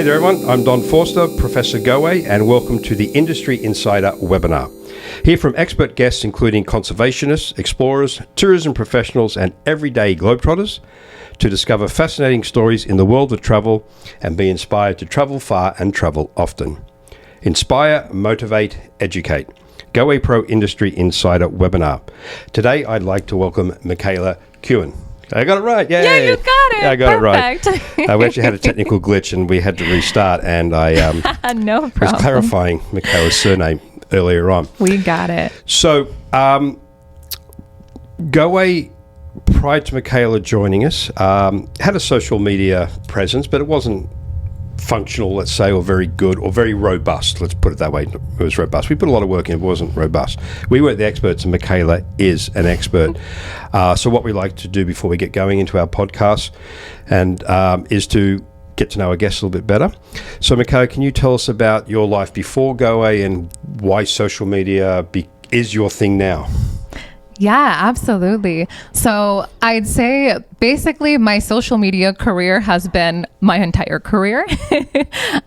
Hey there everyone, I'm Don Forster, Professor Goway, and welcome to the Industry Insider webinar. Hear from expert guests including conservationists, explorers, tourism professionals and everyday globetrotters to discover fascinating stories in the world of travel and be inspired to travel far and travel often. Inspire, motivate, educate. Goway Pro Industry Insider webinar. Today I'd like to welcome Michaela Keown. I got it right. Yay. Yeah, you got it. Yeah, I got Perfect. it right. We actually had a technical glitch and we had to restart, and I No was problem. clarifying Michaela's surname earlier on. We got it. So, Goway, prior to Michaela joining us, had a social media presence, but it wasn't functional, let's say, or very good, or very robust. Let's put it that way. It was robust. We put a lot of work in. It wasn't robust. We weren't the experts, and Michaela is an expert. So what we like to do before we get going into our podcast and is to get to know our guests a little bit better. So Michaela, can you tell us about your life before Goway and why social media is your thing now? Yeah, absolutely. So I'd say basically my social media career has been my entire career.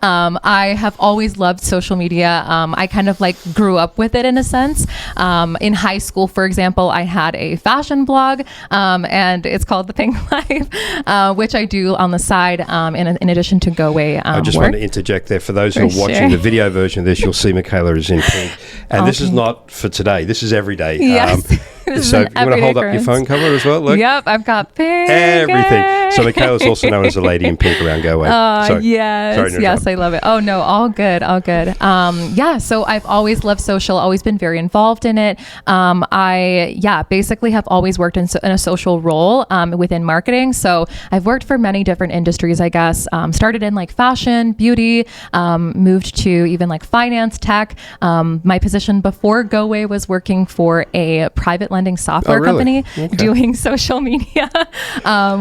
I have always loved social media. I kind of like grew up with it in a sense. In high school, for example, I had a fashion blog and it's called The Pink Life, which I do on the side in addition to Goway I just work. want to interject there. For those who are For watching sure. the video version of this, you'll see Michaela is in pink. And All this is pink. not for today. This is every day. Yes. This is So an you want to everyday hold up your occurrence. phone cover as well? Look. Yep, I've got pink. Everything. So Michaela's also known as a lady in pink around Goway. Sorry. Yes, Sorry to yes, interrupt. I love it. Oh no, all good, all good. Yeah, so I've always loved social, always been very involved in it. I basically have always worked in a social role within marketing. So I've worked for many different industries, I guess. Started in like fashion, beauty, moved to even like finance, tech. My position before Goway was working for a private lending software really? company Okay. doing social media,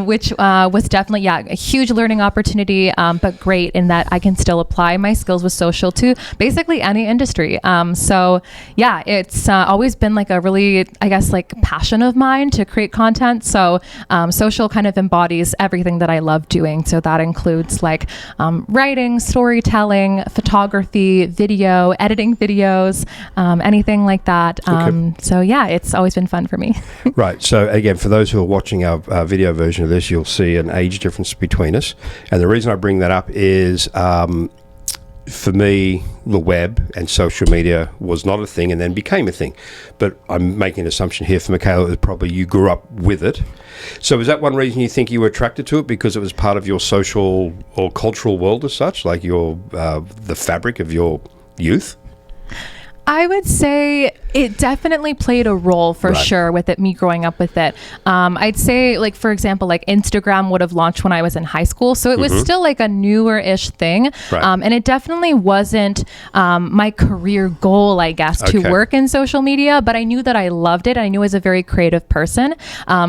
which was definitely, a huge learning opportunity, but great in that I can still apply my skills with social to basically any industry. It's always been like a really, I guess, like passion of mine to create content. So social kind of embodies everything that I love doing. So that includes like writing, storytelling, photography, video, editing videos, anything like that. Okay. It's always been fun for me. Right. So again, for those who are watching our video version of this, you'll see an age difference between us. And the reason I bring that up is for me, the web and social media was not a thing and then became a thing. But I'm making an assumption here for Michaela that probably you grew up with it. So is that one reason you think you were attracted to it, because it was part of your social or cultural world as such, like your the fabric of your youth? I would say it definitely played a role for Right. sure with me growing up with it. I'd say, like, for example, like Instagram would have launched when I was in high school. So it was still like a newer-ish thing. Right. And it definitely wasn't my career goal, I guess, Okay. to work in social media. But I knew that I loved it. I knew I was a very creative person.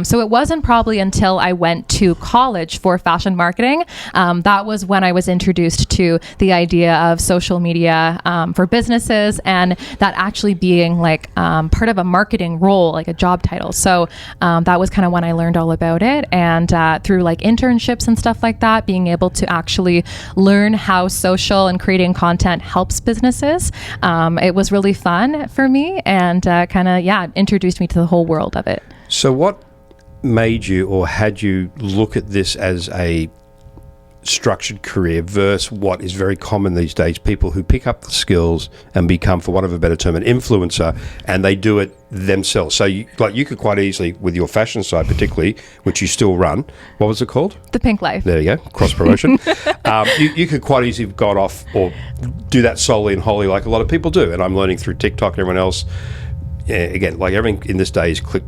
So it wasn't probably until I went to college for fashion marketing. That was when I was introduced to the idea of social media for businesses, and that actually being like part of a marketing role, like a job title. So that was kind of when I learned all about it. And through like internships and stuff like that, being able to actually learn how social and creating content helps businesses. It was really fun for me and introduced me to the whole world of it. So what made you, or had you, look at this as a structured career versus what is very common these days, people who pick up the skills and become, for want of a better term, an influencer, and they do it themselves? So you could quite easily, with your fashion side particularly, which you still run, what was it called? The Pink Life. There you go, cross promotion. You could quite easily have gone off or do that solely and wholly like a lot of people do, and I'm learning through TikTok and everyone else. Yeah, again, like everything in this day is click.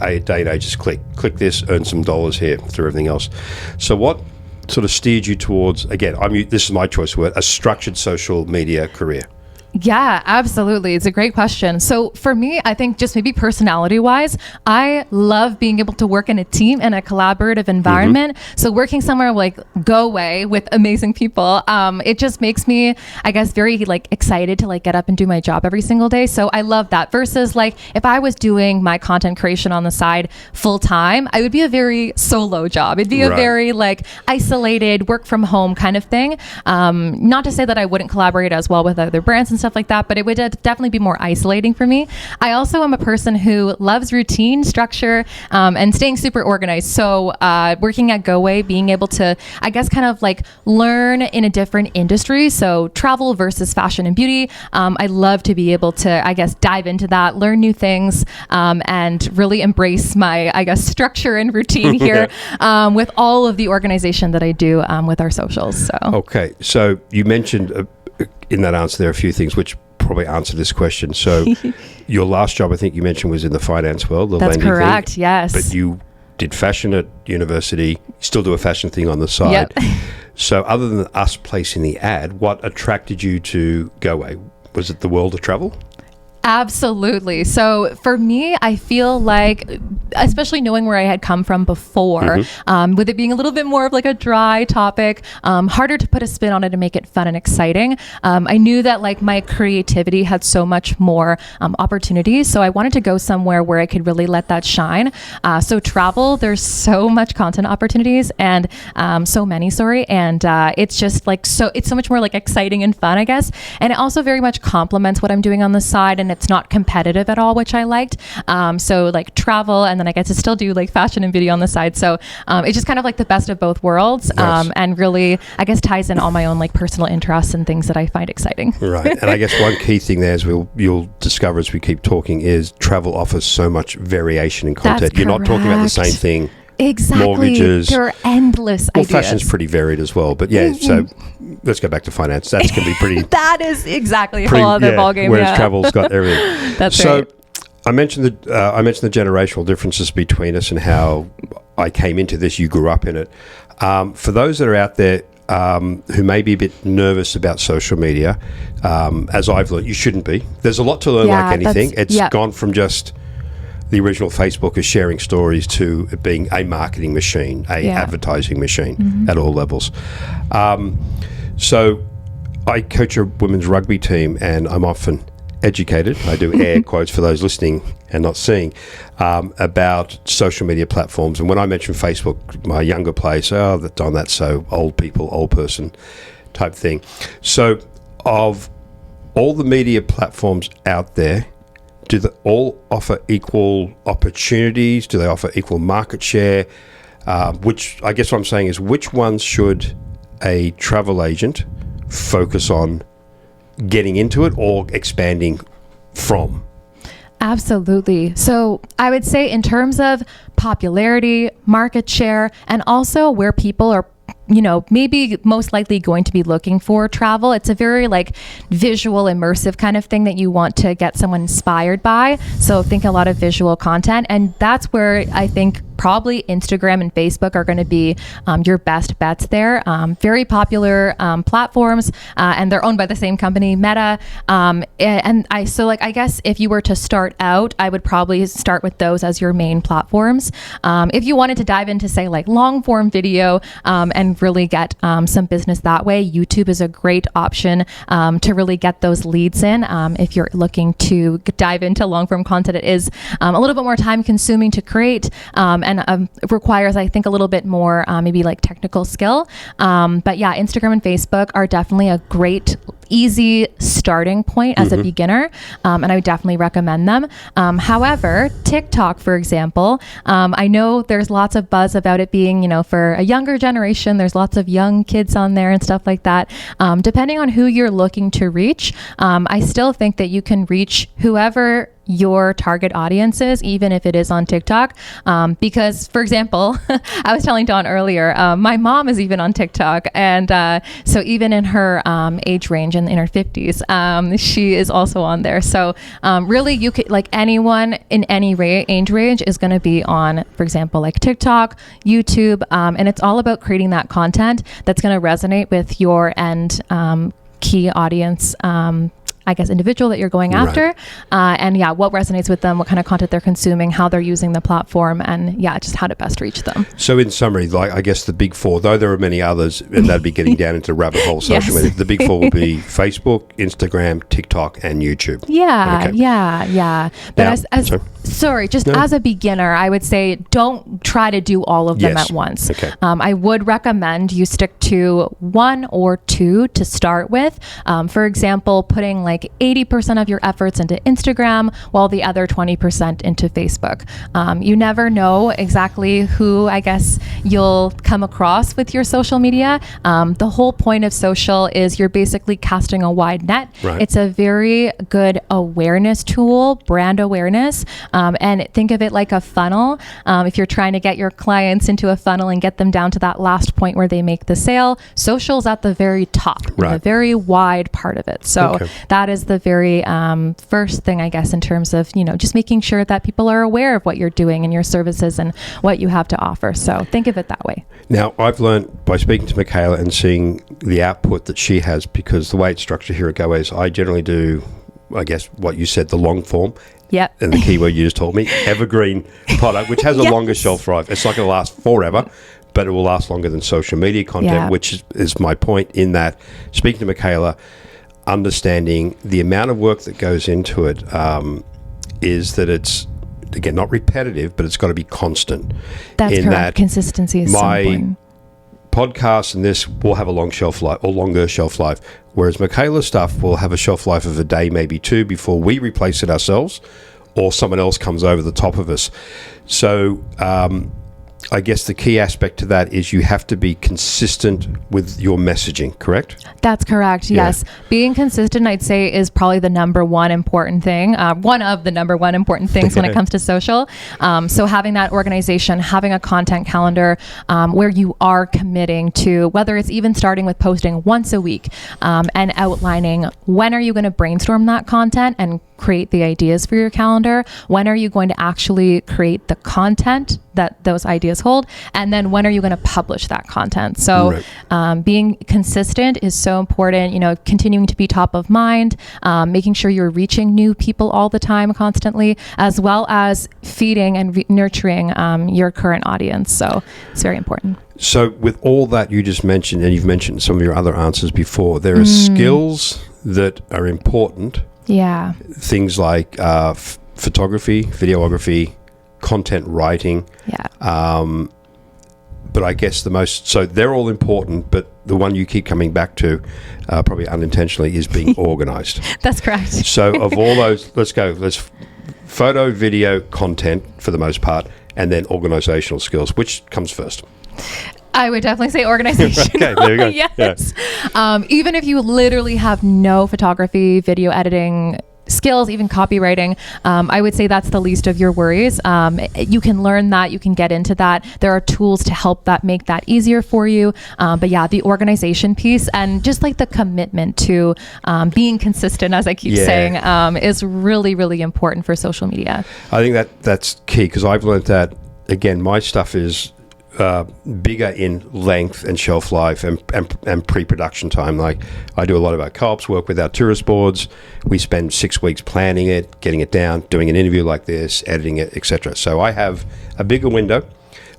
A day and age is click this, earn some dollars here through everything else. So what sort of steered you towards, again, this is my choice word, a structured social media career? Yeah, absolutely. It's a great question. So for me, I think just maybe personality wise, I love being able to work in a team and a collaborative environment. So working somewhere like Go Away with amazing people, it just makes me, I guess, very like excited to like get up and do my job every single day. So I love that versus like if I was doing my content creation on the side full time, I would be a very solo job. It'd be a Right. very like isolated work from home kind of thing. Not to say that I wouldn't collaborate as well with other brands and stuff like that, but it would definitely be more isolating for me. I also am a person who loves routine, structure, and staying super organized. So working at Go Away, being able to, I guess, kind of like learn in a different industry. So travel versus fashion and beauty. I love to be able to, I guess, dive into that, learn new things, and really embrace my, I guess, structure and routine here with all of the organization that I do with our socials. So. Okay, so you mentioned in that answer there are a few things which probably answer this question. So your last job, I think you mentioned, was in the finance world. The That's lending correct, thing, yes. But you did fashion at university, still do a fashion thing on the side. Yep. So other than us placing the ad, what attracted you to Go Away? Was it the world of travel? Absolutely. So for me, I feel like, especially knowing where I had come from before, with it being a little bit more of like a dry topic, harder to put a spin on it and make it fun and exciting. I knew that like my creativity had so much more opportunities. So I wanted to go somewhere where I could really let that shine. So travel, there's so much content opportunities and so many, and it's just like, it's so much more like exciting and fun, I guess. And it also very much complements what I'm doing on the side, and it's not competitive at all, which I liked. So like travel, and then I get to still do like fashion and beauty on the side. So it's just kind of like the best of both worlds. Nice. And really, I guess, ties in all my own like personal interests and things that I find exciting. Right. And I guess one key thing there, as you'll discover as we keep talking, is travel offers so much variation in content. That's You're not talking about the same correct. thing. Exactly. Mortgages. There are endless Well, ideas. fashion's pretty varied as well. But yeah, so let's go back to finance. That's going to be pretty... That is exactly a whole other ballgame. Whereas travel's got everything. That's so, right. I mentioned the generational differences between us and how I came into this. You grew up in it. For those that are out there who may be a bit nervous about social media, as I've learned, you shouldn't be. There's a lot to learn, like anything. It's gone from just the original Facebook is sharing stories to it being a marketing machine, advertising machine at all levels. So I coach a women's rugby team, and I'm often educated, I do air quotes for those listening and not seeing, about social media platforms. And when I mention Facebook, my younger players say, oh, that's so old people, old person type thing. So of all the media platforms out there, do they all offer equal opportunities? Do they offer equal market share? Which, I guess what I'm saying is, which ones should a travel agent focus on getting into it or expanding from? Absolutely. So I would say in terms of popularity, market share, and also where people are, maybe most likely going to be looking for travel. It's a very like visual, immersive kind of thing that you want to get someone inspired by. So think a lot of visual content. And that's where I think probably Instagram and Facebook are going to be your best bets there. Very popular platforms, and they're owned by the same company, Meta. I guess if you were to start out, I would probably start with those as your main platforms. If you wanted to dive into, say, like long form video and really get some business that way, YouTube is a great option to really get those leads in. If you're looking to dive into long form content, it is a little bit more time consuming to create, and requires, I think, a little bit more maybe like technical skill. But yeah, Instagram and Facebook are definitely a great, easy starting point as a beginner, and I would definitely recommend them. However, TikTok, for example, I know there's lots of buzz about it being, for a younger generation. There's lots of young kids on there and stuff like that. Depending on who you're looking to reach, I still think that you can reach whoever your target audience is, even if it is on TikTok. Because, for example, I was telling Dawn earlier, my mom is even on TikTok. And so even in her age range, in her 50s, she is also on there. So really, you could, like, anyone in any age range is going to be on, for example, like TikTok, YouTube. And it's all about creating that content that's going to resonate with your end key audience I guess, individual that you're going after. And yeah, what resonates with them, what kind of content they're consuming, how they're using the platform, and yeah, just how to best reach them. So in summary, like I guess the big four, though there are many others, and that'd be getting down into rabbit hole social media. The big four will be Facebook, Instagram, TikTok, and YouTube. Yeah, Okay. yeah. But as a beginner, I would say don't try to do all of them Yes. at once. Okay. I would recommend you stick to 1 or 2 to start with. For example, putting like 80% of your efforts into Instagram while the other 20% into Facebook. You never know exactly who, I guess, you'll come across with your social media. The whole point of social is you're basically casting a wide net. Right. It's a very good awareness tool, brand awareness. And think of it like a funnel. If you're trying to get your clients into a funnel and get them down to that last point where they make the sale, social's at the very top, Right. the very wide part of it. So that is the very first thing, I guess, in terms of, just making sure that people are aware of what you're doing and your services and what you have to offer. So think of it that way. Now, I've learned by speaking to Michaela and seeing the output that she has, because the way it's structured here at GoAce, I generally do, I guess, what you said, the long form. Yep. And the keyword you just told me, evergreen product, which has a longer shelf life. It's not going to last forever, but it will last longer than social media content, which is my point in that, speaking to Michaela, understanding the amount of work that goes into it is that it's, again, not repetitive, but it's got to be constant. That's in correct. that Consistency is so important. Podcasts and this will have a long shelf life or longer shelf life, whereas Michaela's stuff will have a shelf life of a day, maybe 2, before we replace it ourselves or someone else comes over the top of us. So I guess the key aspect to that is you have to be consistent with your messaging, correct? That's correct. Yeah. Yes. Being consistent, I'd say, is probably the number one important thing. One of the number one important things when it comes to social. So having that organization, having a content calendar where you are committing to, whether it's even starting with posting once a week and outlining when are you going to brainstorm that content and create the ideas for your calendar, when are you going to actually create the content that those ideas hold, and then when are you going to publish that content. So being consistent is so important, continuing to be top of mind, making sure you're reaching new people all the time constantly, as well as feeding and nurturing your current audience. So it's very important. So with all that you just mentioned, and you've mentioned some of your other answers before, there are skills that are important. Yeah. Things like photography, videography, content writing. Yeah. But I guess so they're all important, but the one you keep coming back to, probably unintentionally, is being organized. That's correct. So of all those, let's photo, video, content for the most part, and then organizational skills. Which comes first? I would definitely say organization. Okay, there you go. Yes. Yeah. Even if you literally have no photography, video editing skills, even copywriting, I would say that's the least of your worries. You can learn that, you can get into that. There are tools to help make that easier for you. But yeah, the organization piece and just like the commitment to being consistent, as I keep saying, is really, really important for social media. I think that's key, because I've learned that, again, my stuff is bigger in length and shelf life and pre-production time. Like I do a lot of our co-ops work with our tourist boards. We spend 6 weeks planning it, getting it down, doing an interview like this, editing it, etc. So I have a bigger window,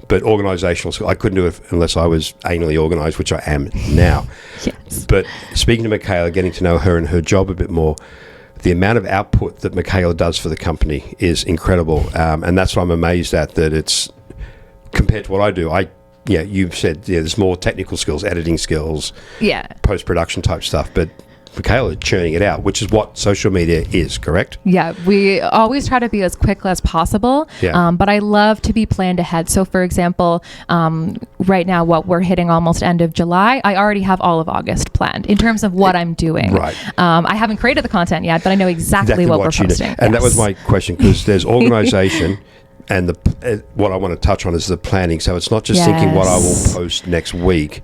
but organizational skill, I couldn't do it unless I was anally organized, which I am now. Yes. But speaking to Michaela, getting to know her and her job a bit more, the amount of output that Michaela does for the company is incredible. And that's what I'm amazed at, that it's, compared to what I do, you've said there's more technical skills, editing skills, post-production type stuff, but Michaela churning it out, which is what social media is, correct? Yeah, we always try to be as quick as possible, but I love to be planned ahead. So for example, right now, what we're hitting almost end of July, I already have all of August planned in terms of what I'm doing. Right. I haven't created the content yet, but I know exactly what we're posting. And that was my question, because there's organization. And what I want to touch on is the planning. So it's not just thinking what I will post next week.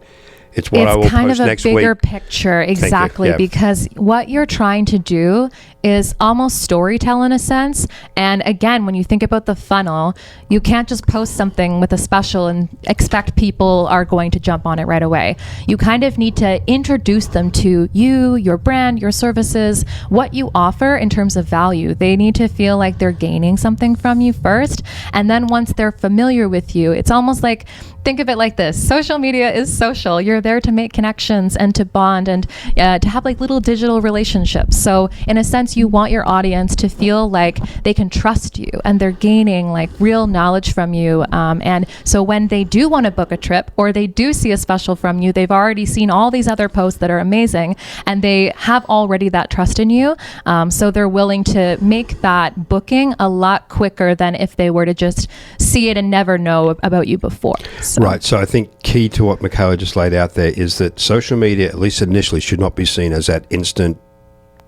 It's what I will It's kind post of a next bigger week. picture, exactly, Yeah. because what you're trying to do is almost storytell in a sense. And again, when you think about the funnel, you can't just post something with a special and expect people are going to jump on it right away. You kind of need to introduce them to you, your brand, your services, what you offer in terms of value. They need to feel like they're gaining something from you first. And then once they're familiar with you, it's almost like, think of it like this. Social media is social. You're there to make connections and to bond and to have like little digital relationships. So in a sense, you want your audience to feel like they can trust you and they're gaining like real knowledge from you. And so when they do want to book a trip or they do see a special from you, they've already seen all these other posts that are amazing and they have already that trust in you. So they're willing to make that booking a lot quicker than if they were to just see it and never know about you before. So. Right. So I think key to what Michaela just laid out there is that social media, at least initially, should not be seen as that instant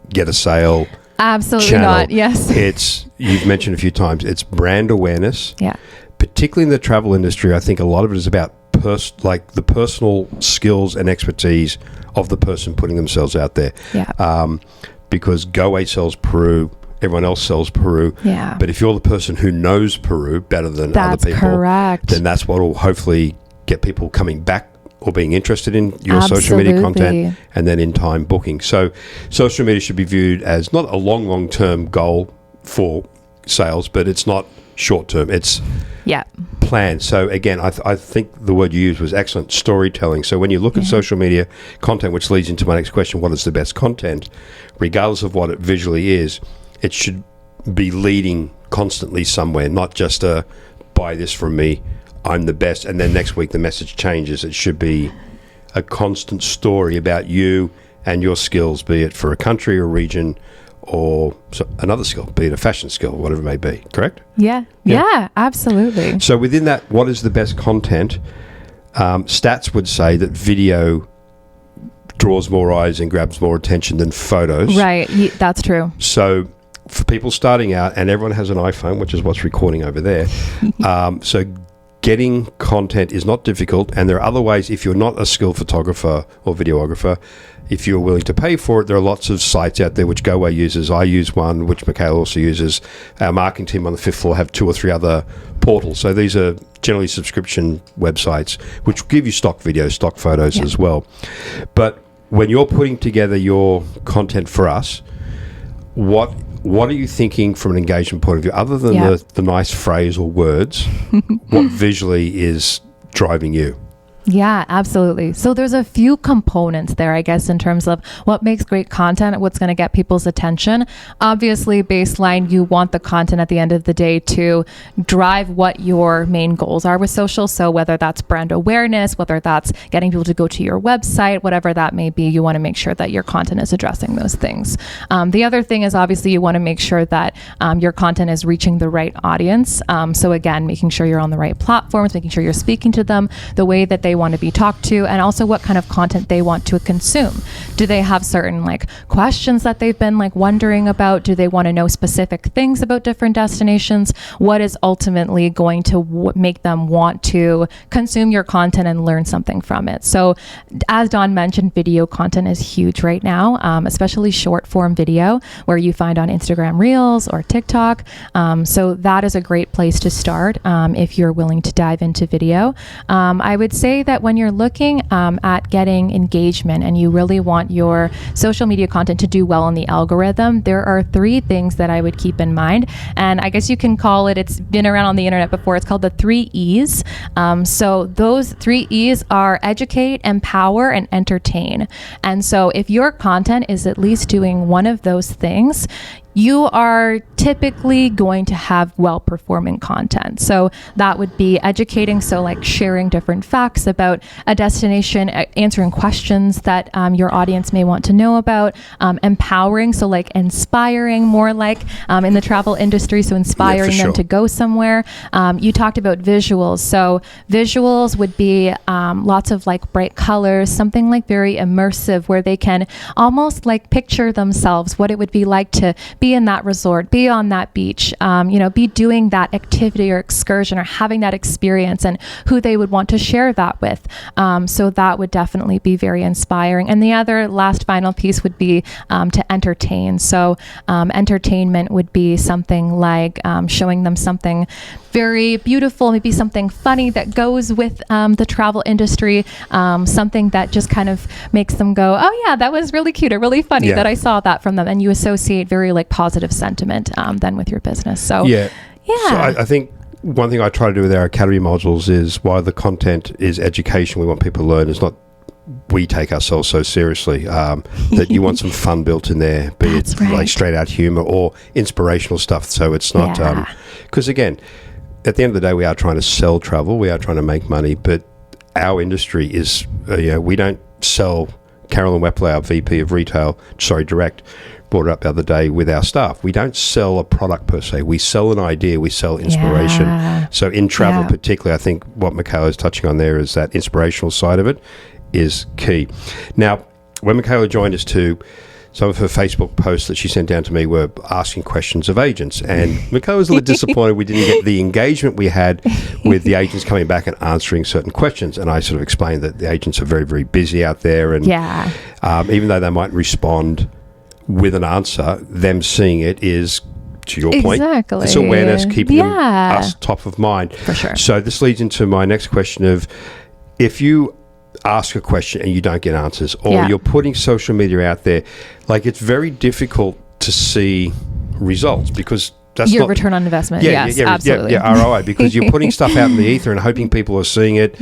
get a sale. Absolutely channel. not. Yes. It's, you've mentioned a few times, it's brand awareness. Yeah. Particularly in the travel industry, I think a lot of it is about like the personal skills and expertise of the person putting themselves out there. Yeah. Because GoAway sells Peru, everyone else sells Peru. Yeah. But if you're the person who knows Peru better than That's other people, correct. then that's what will hopefully get people coming back or being interested in your social media Absolutely. content and then in time booking. So social media should be viewed as not a long-term goal for sales, but it's not short-term. It's Yeah. planned. So again, I think the word you used was excellent, storytelling. So when you look at social media content, which leads into my next question, what is the best content? Regardless of what it visually is, it should be leading constantly somewhere, not just a buy this from me, I'm the best, and then next week the message changes. It should be a constant story about you and your skills, be it for a country or region or another skill, be it a fashion skill, whatever it may be. Correct? Yeah. Yeah, absolutely. So within that, what is the best content? Stats would say that video draws more eyes and grabs more attention than photos. Right. That's true. So for people starting out, and everyone has an iPhone, which is what's recording over there, so getting content is not difficult, and there are other ways. If you're not a skilled photographer or videographer, if you're willing to pay for it, there are lots of sites out there which GoAway uses. I use one, which Michaela also uses. Our marketing team on the 5th floor have 2 or 3 other portals. So these are generally subscription websites which give you stock videos, stock photos as well. But when you're putting together your content for us, what are you thinking from an engagement point of view, other than the nice phrase or words? What visually is driving you? Yeah, absolutely. So there's a few components there, I guess, in terms of what makes great content, what's going to get people's attention. Obviously, baseline, you want the content at the end of the day to drive what your main goals are with social. So whether that's brand awareness, whether that's getting people to go to your website, whatever that may be, you want to make sure that your content is addressing those things. The other thing is obviously you want to make sure that your content is reaching the right audience. So again, making sure you're on the right platforms, making sure you're speaking to them the way that they want to be talked to, and also what kind of content they want to consume. Do they have certain like questions that they've been like wondering about? Do they want to know specific things about different destinations? What is ultimately going to make them want to consume your content and learn something from it? So as Don mentioned, video content is huge right now, especially short form video where you find on Instagram Reels or TikTok. So that is a great place to start if you're willing to dive into video. I would say that when you're looking at getting engagement and you really want your social media content to do well in the algorithm, there are 3 things that I would keep in mind. And I guess you can call it, it's been around on the internet before, it's called the 3 E's. So those 3 E's are educate, empower, and entertain. And so if your content is at least doing one of those things, you are typically going to have well-performing content. So that would be educating, so like sharing different facts about a destination, answering questions that your audience may want to know about, empowering, so like inspiring, more like in the travel industry, so inspiring them to go somewhere. You talked about visuals. So visuals would be lots of like bright colors, something like very immersive where they can almost like picture themselves what it would be like to be in that resort, be on that beach, be doing that activity or excursion or having that experience, and who they would want to share that with. So that would definitely be very inspiring. And the other last final piece would be to entertain. So entertainment would be something like showing them something very beautiful, maybe something funny that goes with the travel industry, something that just kind of makes them go, oh yeah, that was really cute or really funny that I saw that from them. And you associate very like positive sentiment then with your business. So So I think one thing I try to do with our academy modules is, while the content is education, we want people to learn, it's not we take ourselves so seriously, that you want some fun built in there, be it like straight out humor or inspirational stuff. So it's not, because again, at the end of the day, we are trying to sell travel, we are trying to make money, but our industry is, we don't sell. Carolyn Wepler, our VP of Retail, direct, brought it up the other day with our staff. We don't sell a product per se. We sell an idea. We sell inspiration. So in travel particularly, I think what Michaela is touching on there is that inspirational side of it is key. Now, when Michaela joined us too, some of her Facebook posts that she sent down to me were asking questions of agents. And Michaela was a little disappointed we didn't get the engagement we had with the agents coming back and answering certain questions. And I sort of explained that the agents are very, very busy out there. And even though they might respond with an answer, them seeing it is, to your point, it's awareness, keeping us top of mind. For sure. So this leads into my next question of, if you ask a question and you don't get answers, or you're putting social media out there, like, it's very difficult to see results, because that's your return on investment. Absolutely. ROI, because you're putting stuff out in the ether and hoping people are seeing it.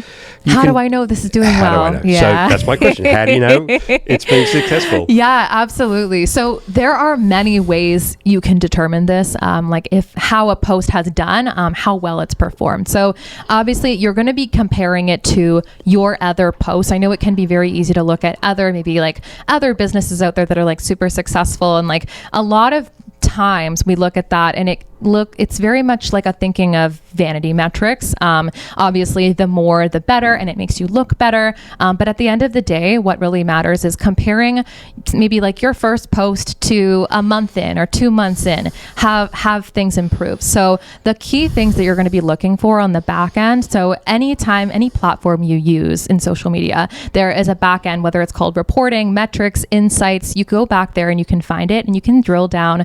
How do I know this is doing well? So that's my question. How do you know it's being successful? Yeah, absolutely. So there are many ways you can determine this, like how a post has done, how well it's performed. So obviously you're going to be comparing it to your other posts. I know it can be very easy to look at other businesses out there that are like super successful, and like a lot of times we look at that and it's very much like a thinking of vanity metrics. Obviously the more the better, and it makes you look better. But at the end of the day, what really matters is comparing maybe like your first post to a month in or 2 months in, have things improve. So the key things that you're going to be looking for on the back end. So anytime, any platform you use in social media, there is a back end, whether it's called reporting, metrics, insights. You go back there and you can find it, and you can drill down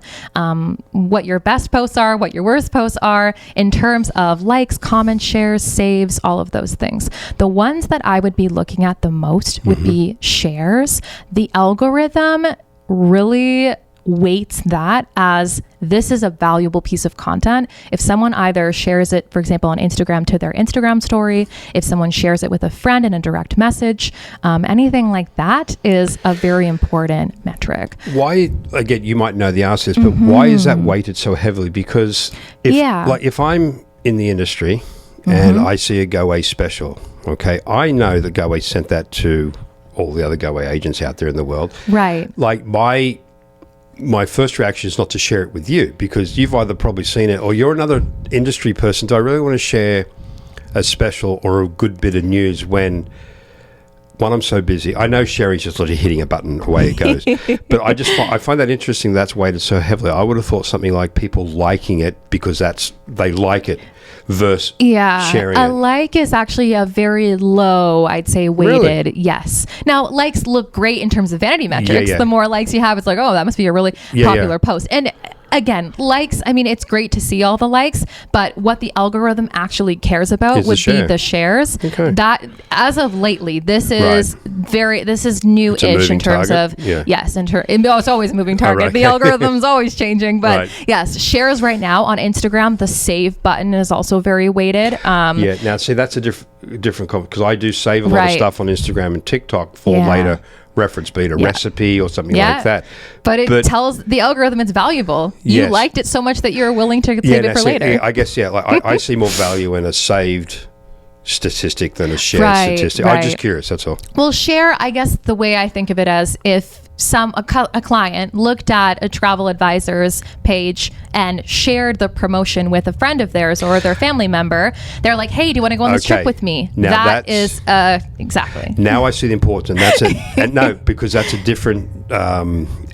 what your best posts are, what your worst posts are in terms of likes, comments, shares, saves, all of those things. The ones that I would be looking at the most would be shares. The algorithm really weights that as this is a valuable piece of content. If someone either shares it, for example, on Instagram to their Instagram story, if someone shares it with a friend in a direct message, anything like that is a very important metric. Why, again, you might know the answer to this, but why is that weighted so heavily? Because if I'm in the industry and I see a Go Away special, okay, I know that Go Away sent that to all the other Go Away agents out there in the world. Right. Like my first reaction is not to share it with you, because you've either probably seen it or you're another industry person. Do I really want to share a special or a good bit of news when I'm so busy? I know sharing's just literally hitting a button, away it goes. But I find that interesting that's weighted so heavily. I would have thought something like people liking it because they like it, versus sharing it. Like is actually a very low, I'd say, weighted. Really? Yes. Now, likes look great in terms of vanity metrics. The more likes you have, it's like, oh, that must be a really popular post. And again, likes, I mean, it's great to see all the likes, but what the algorithm actually cares about would be the shares. Okay. That, as of lately, this is new-ish in terms target. of, it's always a moving target. The algorithm's always changing, but yes, shares right now on Instagram, the save button is also very weighted. Now see, that's a different because I do save a lot of stuff on Instagram and TikTok for later reference, be it a recipe or something like that. But it tells the algorithm it's valuable. You liked it so much that you're willing to save it for later. I guess, like I see more value in a saved statistic than a shared statistic. I'm just curious, that's all. Well, share, I guess the way I think of it as if a client looked at a travel advisor's page and shared the promotion with a friend of theirs or their family member, they're like, hey, do you want to go on this trip with me? Now that is exactly. Now I see the importance, and that's it. And no, because that's a different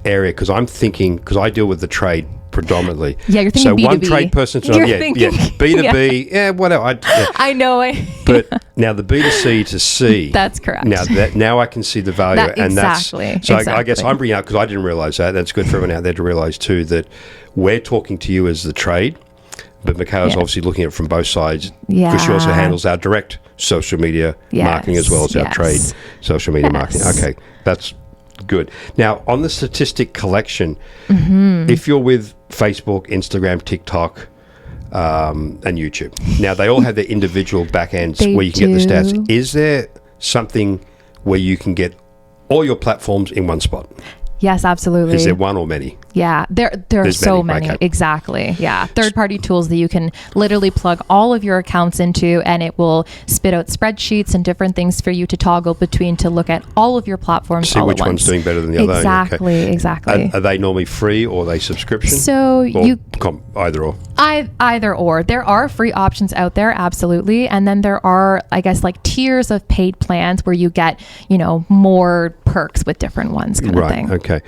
area, because I'm thinking, because I deal with the trade predominantly. Yeah, you're thinking so B2B. one trade person to You're another. thinking- B2B, yeah, whatever. I know. But now the B2C to C. That's correct. Now I can see the value, and exactly. that's so. I guess I'm bringing out, because I didn't realize that. That's good for everyone out there to realize too, that we're talking to you as the trade, but Michaela's obviously looking at it from both sides, because she also handles our direct social media marketing as well as our trade social media marketing. Okay, that's good. Now, on the statistic collection, if you're with Facebook, Instagram, TikTok, and YouTube, now they all have their individual back ends where you can get the stats. Is there something where you can get all your platforms in one spot? Yes, absolutely. Is there one or many? Yeah, there are so many. Okay. Exactly. Yeah. Third-party tools that you can literally plug all of your accounts into, and it will spit out spreadsheets and different things for you to toggle between to look at all of your platforms See all which at one's once. doing better than the other. Exactly. Okay. Exactly. Are they normally free, or are they subscription? So Either or. Either or. There are free options out there, absolutely. And then there are, I guess, like tiers of paid plans where you get, more perks with different ones kind of thing. Okay.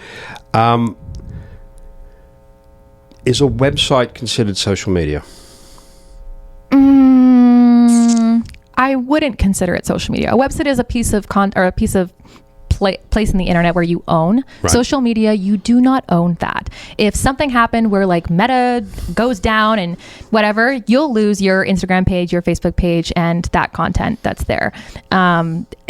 Is a website considered social media? I wouldn't consider it social media. A website is a piece of a piece of place in the internet where you own. Right. Social media, you do not own that. If something happened where like Meta goes down and whatever, you'll lose your Instagram page, your Facebook page, and that content that's there.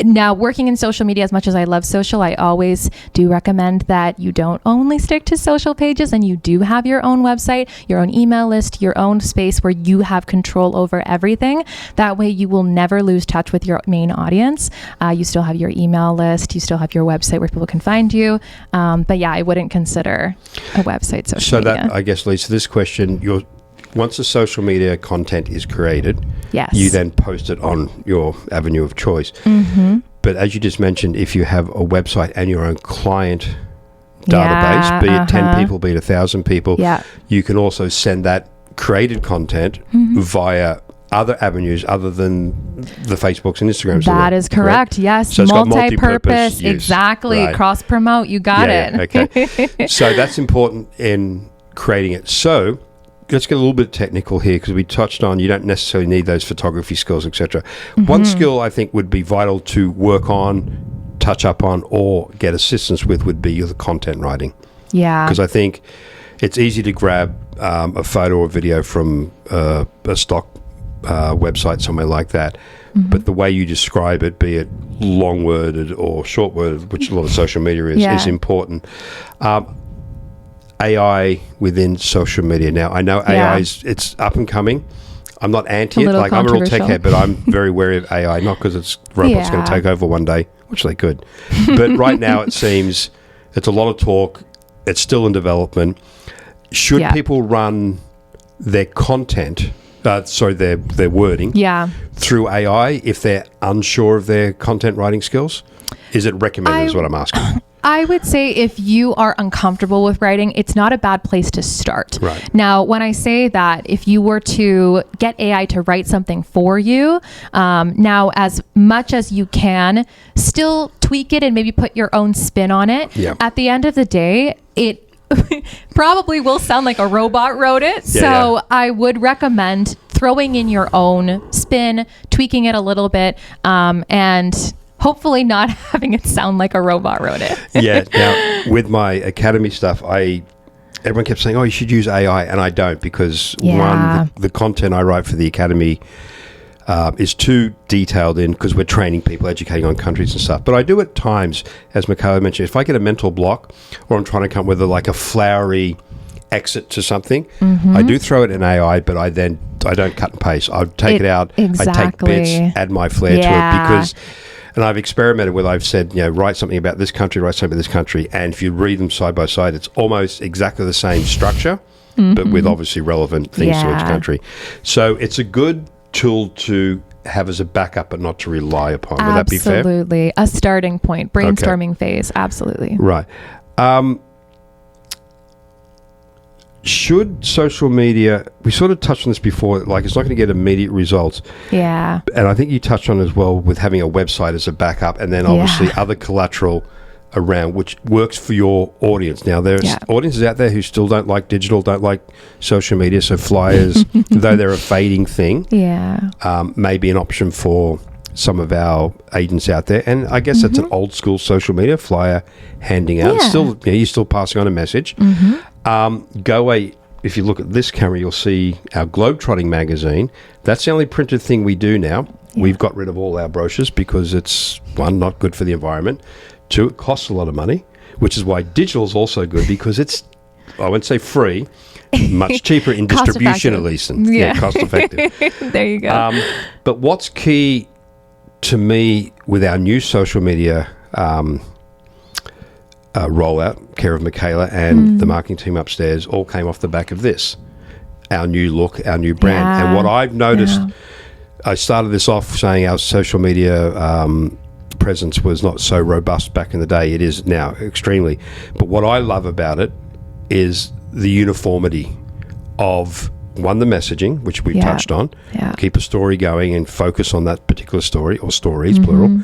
Now, working in social media, as much as I love social, I always do recommend that you don't only stick to social pages, and you do have your own website, your own email list, your own space where you have control over everything. That way you will never lose touch with your main audience. You still have your email list, you still have your website where people can find you. But yeah, I wouldn't consider a website social media. So that, I guess, leads to this question. Once the social media content is created, yes, you then post it on your avenue of choice. But as you just mentioned, if you have a website and your own client database, be it 10 people, be it 1,000 people, you can also send that created content via other avenues other than the Facebooks and Instagrams. That is correct. Yes. So it's got multi-purpose. use. Exactly. Right. Cross-promote. You got it. Okay. So that's important in creating it. So let's get a little bit technical here, because we touched on you don't necessarily need those photography skills, etc. One skill I think would be vital to work on, touch up on, or get assistance with would be the content writing. Yeah. Because I think it's easy to grab a photo or video from a stock website somewhere like that, but the way you describe it, be it long worded or short worded, which a lot of social media is important. AI within social media. Now, I know AI it's up and coming. I'm not anti it. Like, I'm a real tech head, but I'm very wary of AI, not because it's robots going to take over one day, which they could. But right now it seems it's a lot of talk. It's still in development. Should people run their content, their wording through AI if they're unsure of their content writing skills? Is it recommended is what I'm asking. I would say if you are uncomfortable with writing, it's not a bad place to start. Right. Now, when I say that, if you were to get AI to write something for you, now as much as you can, still tweak it and maybe put your own spin on it. Yeah. At the end of the day, it probably will sound like a robot wrote it. I would recommend throwing in your own spin, tweaking it a little bit, and hopefully not having it sound like a robot wrote it. Now, with my academy stuff, everyone kept saying, oh, you should use AI, and I don't, because one, the content I write for the academy is too detailed in, because we're training people, educating on countries and stuff. But I do at times, as Michaela mentioned, if I get a mental block or I'm trying to come with a flowery exit to something, I do throw it in AI, but I don't cut and paste. I take it out, I take bits, add my flair to it, because... And I've experimented with, I've said, write something about this country, write something about this country. And if you read them side by side, it's almost exactly the same structure, but with obviously relevant things to each country. So it's a good tool to have as a backup, but not to rely upon. Would that be fair? Absolutely. A starting point, brainstorming phase. Absolutely. Right. Should social media, we sort of touched on this before, like it's not going to get immediate results. Yeah. And I think you touched on as well with having a website as a backup, and then obviously other collateral around which works for your audience. Now, there's audiences out there who still don't like digital, don't like social media, so flyers, though they're a fading thing, may be an option for some of our agents out there. And I guess it's an old school social media flyer handing out. Still, you're still passing on a message. Go away. If you look at this camera, you'll see our Globetrotting magazine. That's the only printed thing we do now. We've got rid of all our brochures because it's, one, not good for the environment. Two, it costs a lot of money, which is why digital is also good because it's, I won't say free, much cheaper in distribution at least. And, cost effective. There you go. But what's key to me with our new social media rollout, care of Michaela and the marketing team upstairs, all came off the back of this. Our new look, our new brand. And what I've noticed, I started this off saying our social media presence was not so robust back in the day. It is now extremely. But what I love about it is the uniformity of, one, the messaging, which we've touched on. Keep a story going and focus on that particular story, or stories, plural.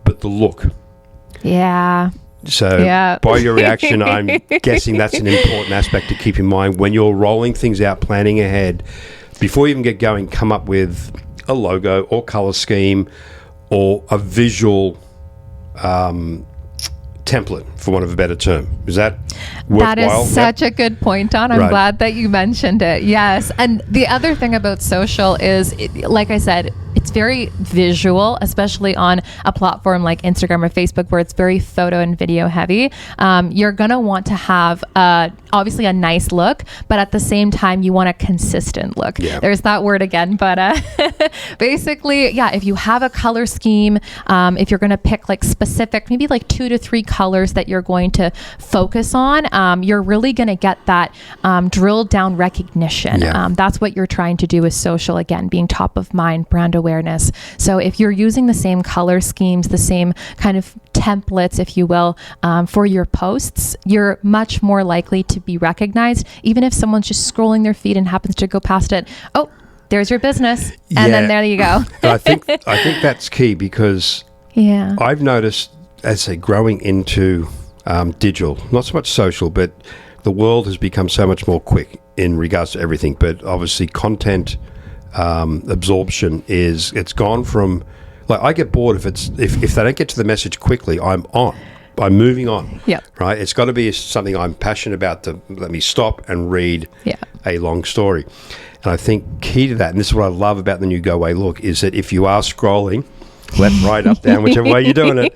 But the look. So by your reaction, I'm guessing that's an important aspect to keep in mind when you're rolling things out, planning ahead. Before you even get going, come up with a logo or color scheme or a visual template, for want of a better term. Is that worthwhile? That is such a good point, Don. I'm glad that you mentioned it. Yes. And the other thing about social is, like I said, it's very visual, especially on a platform like Instagram or Facebook, where it's very photo and video heavy. You're going to want to have obviously a nice look, but at the same time, you want a consistent look. There's that word again, but basically, if you have a color scheme, if you're going to pick like specific, maybe like 2 to 3 colors that you're going to focus on, you're really going to get that drilled down recognition. That's what you're trying to do with social, again, being top of mind, brand awareness. So if you're using the same color schemes, the same kind of templates, if you will, for your posts, you're much more likely to be recognized, even if someone's just scrolling their feed and happens to go past it. Oh, there's your business. And then there you go. I think that's key because I've noticed, as I say, growing into digital, not so much social, but the world has become so much more quick in regards to everything. But obviously content absorption it's gone from, like, I get bored if they don't get to the message quickly. I'm moving on. Right. It's got to be something I'm passionate about to let me stop and read a long story. And I think key to that, and this is what I love about the new Go Away look, is that if you are scrolling left, right, up, down, whichever way you're doing it,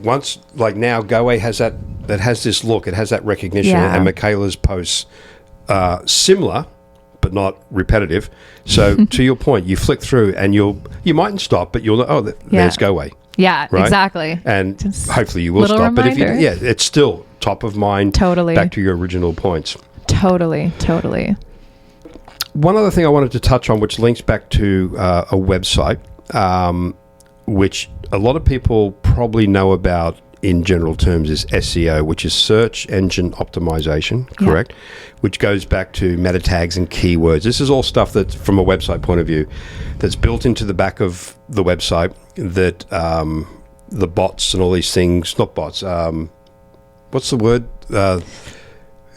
once, like now, Go Away has that has this look, it has that recognition, and Michaela's posts similar but not repetitive. So to your point, you flick through and you mightn't stop, but you'll know, there's Go Away. Right? Exactly. And just hopefully you will stop. Reminder. But if you, it's still top of mind. Totally. Back to your original points. Totally. One other thing I wanted to touch on, which links back to a website, which a lot of people probably know about in general terms, is SEO, which is search engine optimization, correct? Which goes back to meta tags and keywords. This is all stuff that, from a website point of view, that's built into the back of the website, that the bots and all these things, not bots, what's the word?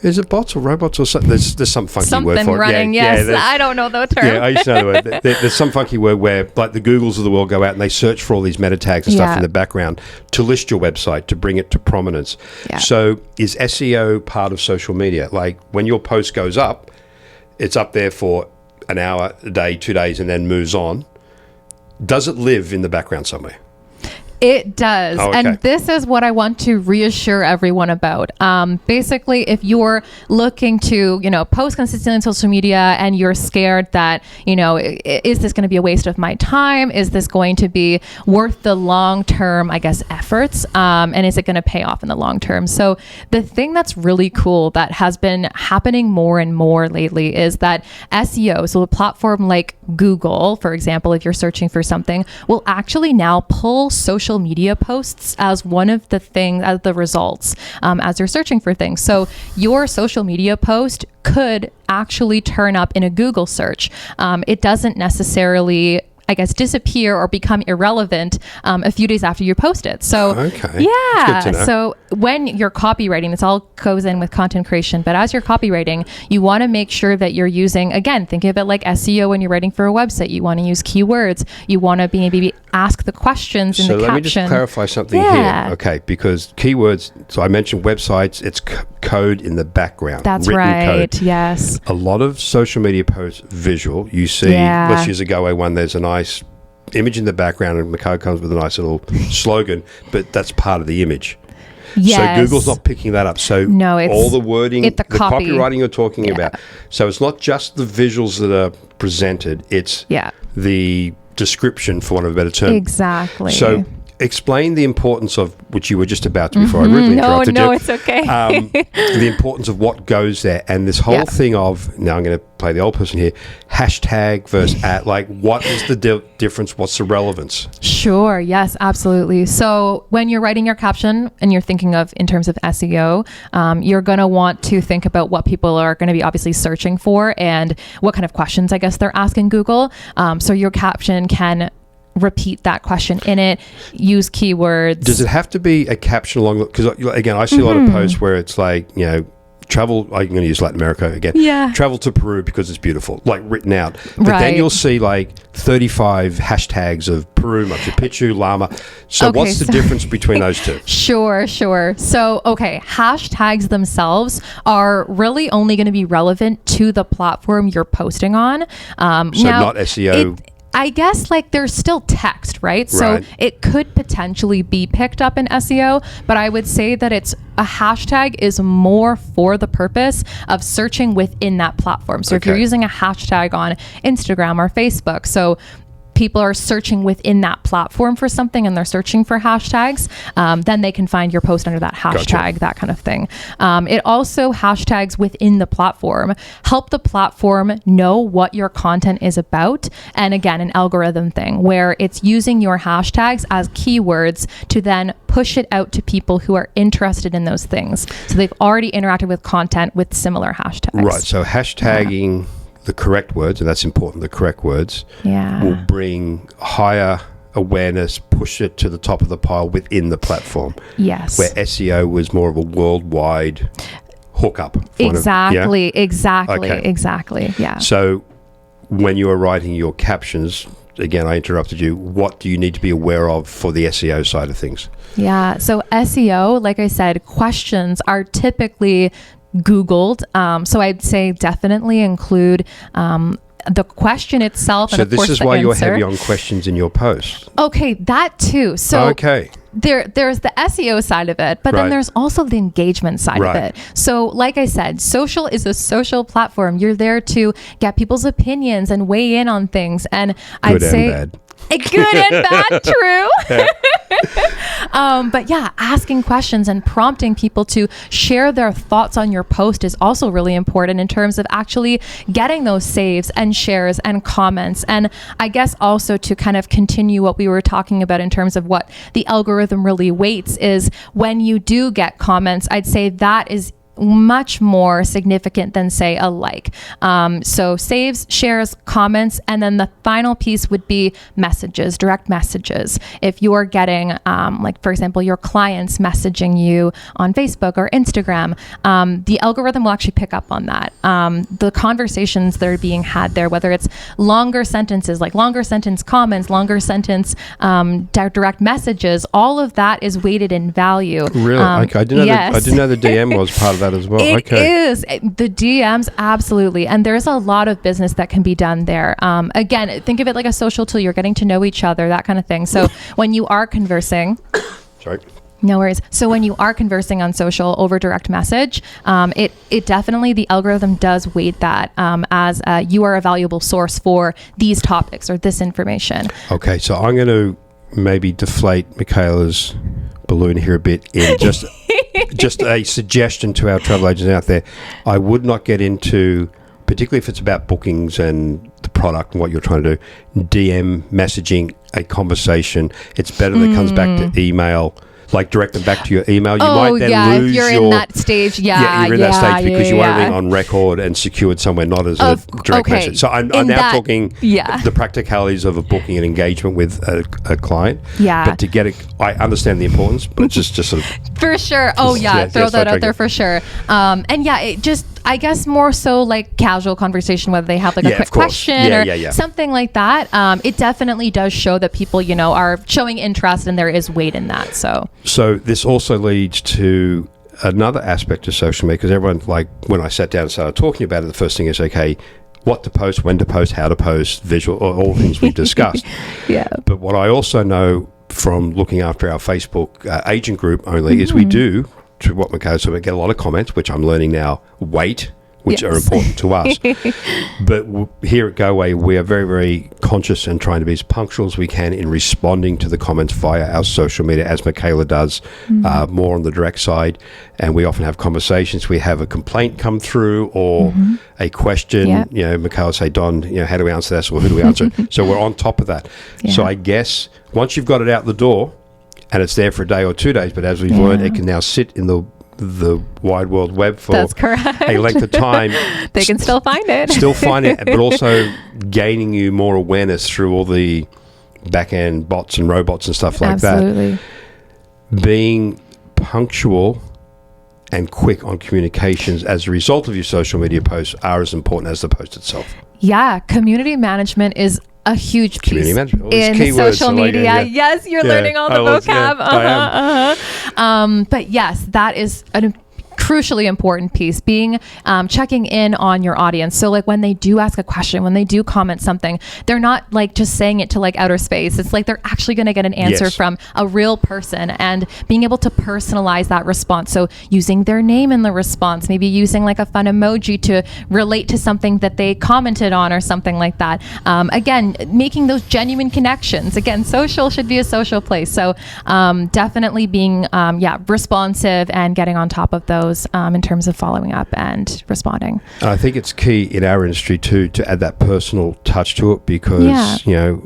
Is it bots or robots or something? There's some funky word for it. Something running, yes. I don't know the term. Yeah, I used to know the word. There's some funky word where, like, the Googles of the world go out and they search for all these meta tags and stuff in the background to list your website, to bring it to prominence. So is SEO part of social media? Like, when your post goes up, it's up there for an hour, a day, 2 days, and then moves on. Does it live in the background somewhere? It does. Oh, okay. And this is what I want to reassure everyone about. Basically, if you're looking to, post consistently on social media and you're scared that, is this going to be a waste of my time? Is this going to be worth the long-term, efforts? And is it going to pay off in the long term? So the thing that's really cool that has been happening more and more lately is that SEO, so a platform like Google, for example, if you're searching for something, will actually now pull social media posts as one of the things, as the results, as you're searching for things. So your social media post could actually turn up in a Google search. It doesn't necessarily I guess, disappear or become irrelevant a few days after you post it. So, Okay. yeah. That's good to know. So when you're copywriting, this all goes in with content creation, but as you're copywriting, you want to make sure that you're using, again, think of it like SEO when you're writing for a website. You want to use keywords. You want to maybe ask the questions in So the let caption. me just clarify something Yeah. here. Okay, because keywords, so I mentioned websites, it's code in the background. That's written right. Code. Yes. A lot of social media posts visual. You see, Yeah. let's use a Go Away one, there's a nice image in the background and Mikhail comes with a nice little slogan, but that's part of the image. Yes. So Google's not picking that up. So No, it's- all the wording, it's the copy. copywriting you're talking Yeah. about. So it's not just the visuals that are presented, it's Yeah. the description, for want of a better term. Exactly. So explain the importance of, which you were just about to before I rudely interrupted you. No, it's okay. The importance of what goes there, and this whole Yeah. thing of, now I'm going to play the old person here, hashtag versus at, like, what is the difference? What's the relevance? Sure. Yes, absolutely. So when you're writing your caption and you're thinking of in terms of SEO, you're going to want to think about what people are going to be obviously searching for and what kind of questions, I guess, they're asking Google. So your caption can repeat that question in it, use keywords. Does it have to be a caption along, because again, I see a lot of posts where it's like, travel, I'm going to use Latin America again. Yeah. Travel to Peru because it's beautiful, like written out. But then Right. you'll see like 35 hashtags of Peru, Machu Picchu, Llama. So Okay, what's the so- difference between those two? Sure. So, okay, hashtags themselves are really only going to be relevant to the platform you're posting on. So not SEO. I guess like there's still text, right? So Right. it could potentially be picked up in SEO, but I would say that it's a hashtag is more for the purpose of searching within that platform. So if you're Okay. using a hashtag on Instagram or Facebook, so people are searching within that platform for something and they're searching for hashtags, then they can find your post under that hashtag, that kind of thing. It also hashtags within the platform help the platform know what your content is about. And again, an algorithm thing where it's using your hashtags as keywords to then push it out to people who are interested in those things. So they've already interacted with content with similar hashtags. Right. So hashtagging the correct words, and that's important, the correct words, Yeah. will bring higher awareness, push it to the top of the pile within the platform. Yes. Where SEO was more of a worldwide hookup. Exactly. Okay. Exactly. Yeah. So when you are writing your captions, again, I interrupted you, what do you need to be aware of for the SEO side of things? Yeah. So SEO, like I said, questions are typically Googled. So I'd say definitely include the question itself. So and of this course is the why you're answer. heavy on questions in your post. Okay, that too. So Okay. there's the SEO side of it, but Right. then there's also the engagement side of Right. it. So like I said, social is a social platform. You're there to get people's opinions and weigh in on things. And I'd Good and say bad. good and bad, true. But yeah, asking questions and prompting people to share their thoughts on your post is also really important in terms of actually getting those saves and shares and comments. And I guess also to kind of continue what we were talking about in terms of what the algorithm really weights is when you do get comments, I'd say that is much more significant than say a like. So saves, shares, comments, and then the final piece would be messages, direct messages. If you're getting, like for example, your clients messaging you on Facebook or Instagram, the algorithm will actually pick up on that. The conversations that are being had there, whether it's longer sentences, like longer sentence comments, longer sentence direct messages, all of that is weighted in value. Really? Okay. I didn't know the DM was part of that as well. It Okay. is. The DMs, absolutely. And there's a lot of business that can be done there. Again, think of it like a social tool. You're getting to know each other, that kind of thing. So when you are conversing, Sorry. no worries. So when you are conversing on social over direct message, it definitely, the algorithm does weight that as you are a valuable source for these topics or this information. Okay. So I'm going to maybe deflate Michaela's balloon here a bit in just a suggestion to our travel agents out there. I would not get into, particularly if it's about bookings and the product and what you're trying to do, DM messaging a conversation. It's better that it comes back to email. like direct them back to your email. You might then lose if you're in that stage, you're in that stage because you want everything on record and secured somewhere, not as a direct message. So I'm now talking the practicalities of a booking an engagement with a client. Yeah. But to get it, I understand the importance, but it's just sort of... For sure. Oh, throw that out there for sure. And it just... I guess more so like casual conversation, whether they have like a quick question or something like that. It definitely does show that people, are showing interest and there is weight in that. So this also leads to another aspect of social media, because everyone, like when I sat down and started talking about it, the first thing is, okay, what to post, when to post, how to post, visual, all things we've discussed. But what I also know from looking after our Facebook agent group only is we do, to what Michaela said, we get a lot of comments, which I'm learning now, which are important to us. But here at GoAway, we are very, very conscious and trying to be as punctual as we can in responding to the comments via our social media, as Michaela does, more on the direct side. And we often have conversations. We have a complaint come through or a question. Michaela say, Don, how do we answer this, or who do we answer? So we're on top of that. So I guess once you've got it out the door, and it's there for a day or 2 days, but as we've learned, it can now sit in the wide world web for a length of time. They can still find it. But also gaining you more awareness through all the back-end bots and robots and stuff like that. Being punctual and quick on communications as a result of your social media posts are as important as the post itself. Yeah, community management is a huge piece in social media. Yes, you're learning all the vocab. But yes, that is a crucially important piece, being checking in on your audience. So like when they do ask a question, when they do comment something, they're not like just saying it to like outer space. It's like they're actually going to get an answer from a real person, and being able to personalize that response. So using their name in the response, maybe using like a fun emoji to relate to something that they commented on or something like that. Again, making those genuine connections. Again, social should be a social place. So definitely being responsive and getting on top of those in terms of following up and responding. I think it's key in our industry too to add that personal touch to it, because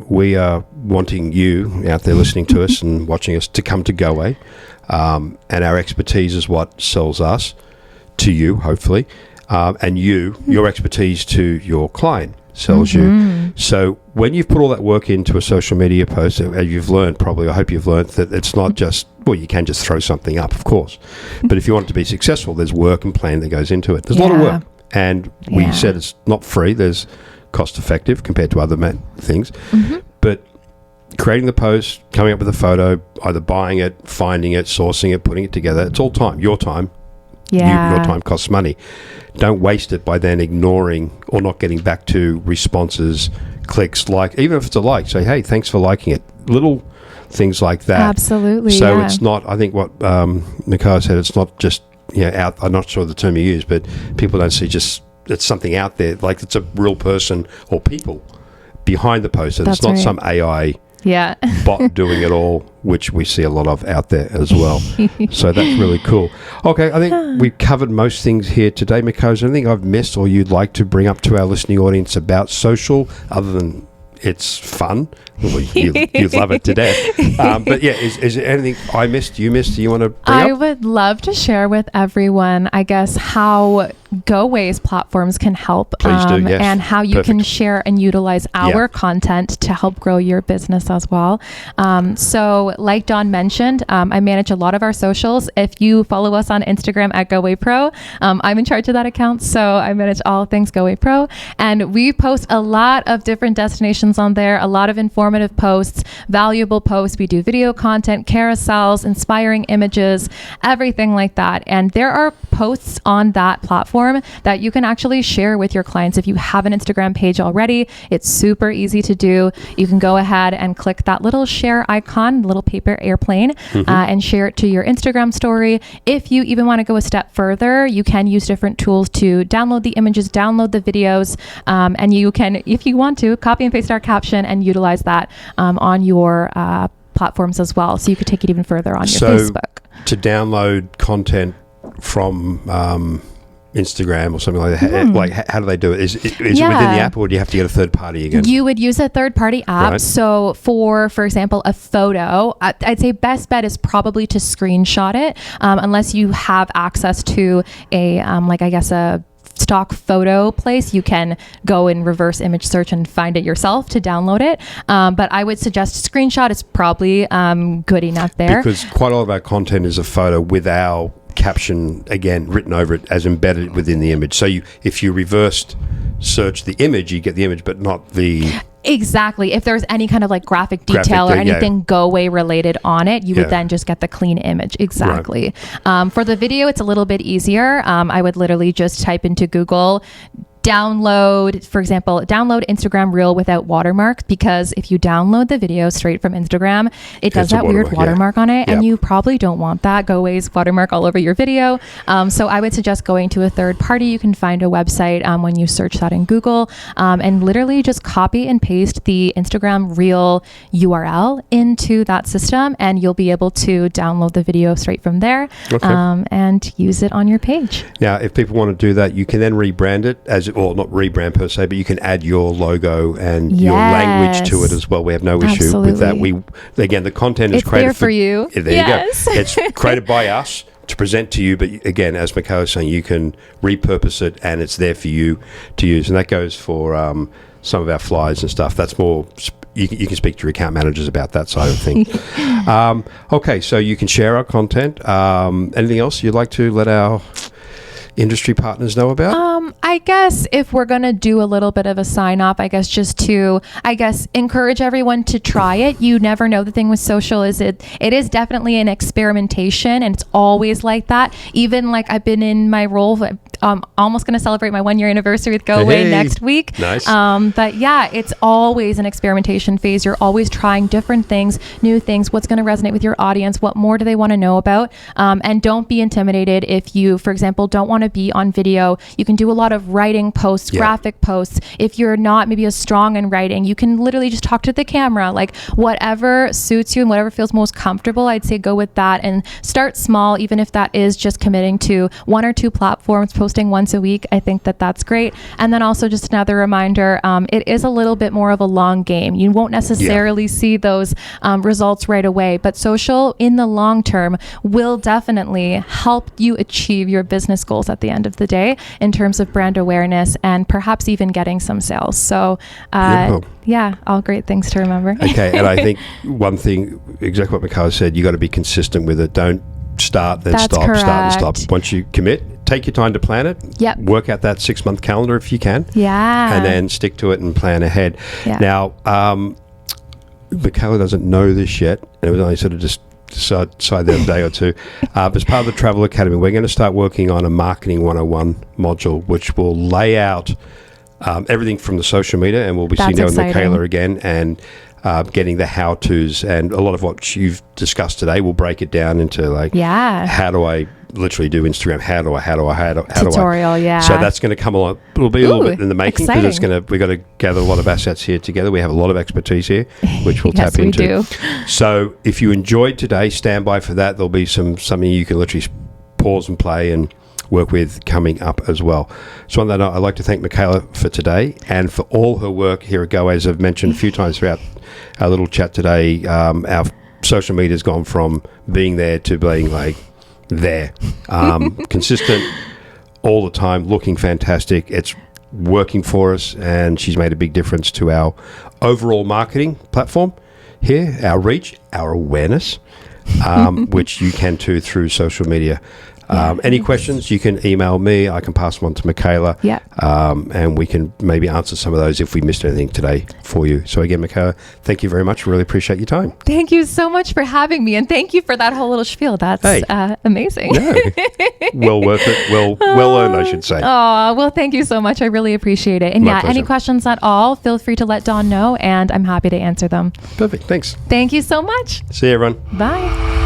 we are wanting you out there listening to us and watching us to come to GoAway, and our expertise is what sells us to you, hopefully, and your expertise to your client sells you. So when you've put all that work into a social media post, you've learned probably, I hope you've learned that it's not just, well, you can just throw something up, of course. But if you want it to be successful, there's work and planning that goes into it. There's a lot of work. And we said it's not free. There's cost effective compared to other things. But creating the post, coming up with a photo, either buying it, finding it, sourcing it, putting it together, it's all time. Your time. Your time costs money. Don't waste it by then ignoring or not getting back to responses, clicks, even if it's a like, say, hey, thanks for liking it. Little things like that. Absolutely. So it's not, I think what Michaela said, it's not just, out, I'm not sure the term you use, but people don't see just, it's something out there, like it's a real person or people behind the post. And it's not some AI bot doing it all, which we see a lot of out there as well. So that's really cool. Okay, I think we've covered most things here today. Michaela, is there anything I've missed or you'd like to bring up to our listening audience about social, other than it's fun? Well, you love it to death. But is there anything I missed, you missed, do you want to bring up? I would love to share with everyone, I guess, how GoAway's platforms can help. Please do, yes. And how you can share and utilize our content to help grow your business as well. So like Don mentioned, I manage a lot of our socials. If you follow us on Instagram at GoAway Pro, I'm in charge of that account. So I manage all things GoAway Pro. And we post a lot of different destinations on there, a lot of informative posts, valuable posts. We do video content, carousels, inspiring images, everything like that. And there are posts on that platform that you can actually share with your clients. If you have an Instagram page already, it's super easy to do. You can go ahead and click that little share icon, little paper airplane, and share it to your Instagram story. If you even want to go a step further, you can use different tools to download the images, download the videos, and you can, if you want to, copy and paste our caption and utilize that on your platforms as well. So you could take it even further on your Facebook. To download content from Instagram or something like that? Like, how do they do it? Is it within the app, or do you have to get a third party again? You would use a third-party app. Right. So for example, a photo, I'd say best bet is probably to screenshot it, unless you have access to a a stock photo place. You can go in reverse image search and find it yourself to download it. But I would suggest screenshot is probably good enough there. Because quite a lot of our content is a photo with our caption again written over it as embedded within the image. So if you reversed search the image, you get the image, but not the... Exactly. If there's any kind of like graphic detail or anything go away related on it, you would then just get the clean image. Exactly. Right. For the video, it's a little bit easier. I would literally just type into Google, download Instagram Reel without watermark, because if you download the video straight from Instagram, it does that weird watermark on it, and you probably don't want that go away's watermark all over your video. So I would suggest going to a third party. You can find a website when you search that in Google, and literally just copy and paste the Instagram Reel URL into that system, and you'll be able to download the video straight from there and use it on your page. Now, if people want to do that, you can then rebrand it or not rebrand per se, but you can add your logo and your language to it as well. We have no issue with that. Again, the content is created there for you. There you go. It's created by us to present to you, but again, as Michaela was saying, you can repurpose it and it's there for you to use. And that goes for some of our flyers and stuff. That's more... You can speak to your account managers about that side of things. Okay, so you can share our content. Anything else you'd like to let our industry partners know about? I guess if we're going to do a little bit of a sign off, I guess just to, encourage everyone to try it. You never know. The thing with social is it is definitely an experimentation, and it's always like that. Even like I've been in my role, almost going to celebrate my 1-year anniversary with Go Away next week. Nice. But yeah, it's always an experimentation phase. You're always trying different things, new things, what's going to resonate with your audience, what more do they want to know about? And don't be intimidated if you, for example, don't want to be on video. You can do a lot of writing posts, graphic posts. If you're not maybe as strong in writing, you can literally just talk to the camera, like whatever suits you and whatever feels most comfortable. I'd say go with that and start small, even if that is just committing to 1 or 2 platforms, posting once a week. I think that's great. And then also just another reminder, it is a little bit more of a long game. You won't necessarily see those results right away, but social in the long term will definitely help you achieve your business goals at the end of the day in terms of brand awareness and perhaps even getting some sales. So all great things to remember. Okay, and I think one thing, exactly what Michaela said, you got to be consistent with it. Don't start, then stop, correct. start and stop. Once you commit, take your time to plan it. Yep. Work out that 6-month calendar if you can. Yeah. And then stick to it and plan ahead. Yeah. Now, Michaela doesn't know this yet. And it was only sort of just decided the other day or two. As part of the Travel Academy, we're going to start working on a Marketing 101 module, which will lay out everything from the social media, and we'll be sitting down with Michaela again and getting the how-tos, and a lot of what you've discussed today, we'll break it down into like, how do I literally do Instagram? How do I? Tutorial, So that's going to come along. It'll be a little bit in the making, because we've got to gather a lot of assets here together. We have a lot of expertise here, which we'll tap into. Yes, we do. So if you enjoyed today, stand by for that. There'll be something you can literally pause and play and work with coming up as well. So on that note, I'd like to thank Michaela for today and for all her work here at Go. As I've mentioned a few times throughout our little chat today, our social media has gone from being there to being like there. Consistent all the time, looking fantastic. It's working for us, and she's made a big difference to our overall marketing platform here, our reach, our awareness, which you can too through social media. Any questions, you can email me. I can pass them on to Michaela. And we can maybe answer some of those if we missed anything today for you. So again, Michaela, thank you very much. Really appreciate your time. Thank you so much for having me. And thank you for that whole little spiel. That's amazing. No. Well worth it. Well earned, I should say. Oh, well, thank you so much. I really appreciate it. And My pleasure. Any questions at all, feel free to let Dawn know, and I'm happy to answer them. Perfect. Thanks. Thank you so much. See you, everyone. Bye.